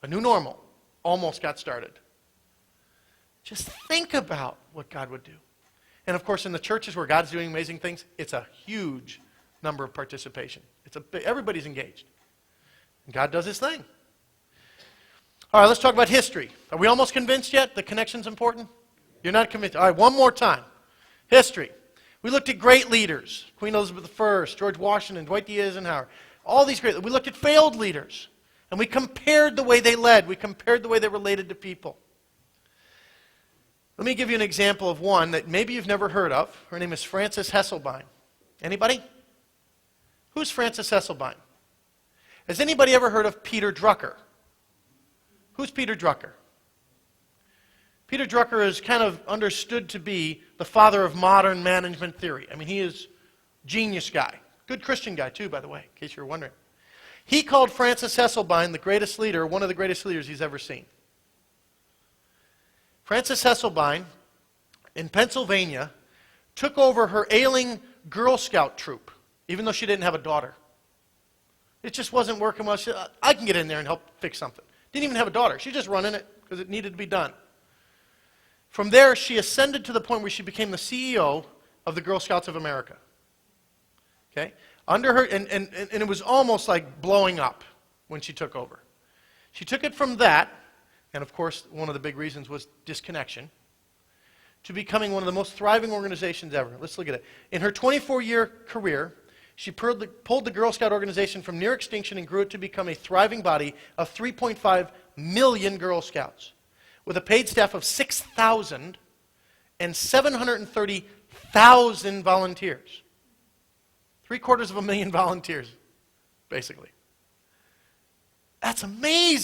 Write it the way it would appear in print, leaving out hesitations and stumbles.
a new normal, almost got started. Just think about what God would do. And of course, in the churches where God's doing amazing things, it's a huge number of participation. Everybody's engaged. And God does his thing. All right, let's talk about history. Are we almost convinced yet the connection's important? You're not convinced? All right, one more time. History. We looked at great leaders. Queen Elizabeth I, George Washington, Dwight D. Eisenhower. All these great. We looked at failed leaders. And we compared the way they led. We compared the way they related to people. Let me give you an example of one that maybe you've never heard of. Her name is Frances Hesselbein. Anybody? Who's Frances Hesselbein? Has anybody ever heard of Peter Drucker? Who's Peter Drucker? Peter Drucker is kind of understood to be the father of modern management theory. I mean, he is a genius guy. Good Christian guy, too, by the way, in case you were wondering. He called Frances Hesselbein the greatest leader, one of the greatest leaders he's ever seen. Frances Hesselbein, in Pennsylvania, took over her ailing Girl Scout troop, even though she didn't have a daughter. It just wasn't working well. She said, I can get in there and help fix something. Didn't even have a daughter. She's just running it because it needed to be done. From there, she ascended to the point where she became the CEO of the Girl Scouts of America. Okay? Under her, and it was almost like blowing up when she took over. She took it from that, and of course, one of the big reasons was disconnection, to becoming one of the most thriving organizations ever. Let's look at it. In her 24-year career, she pulled the Girl Scout organization from near extinction and grew it to become a thriving body of 3.5 million Girl Scouts, with a paid staff of 6,000 and 730,000 volunteers. 750,000 volunteers, basically. That's amazing.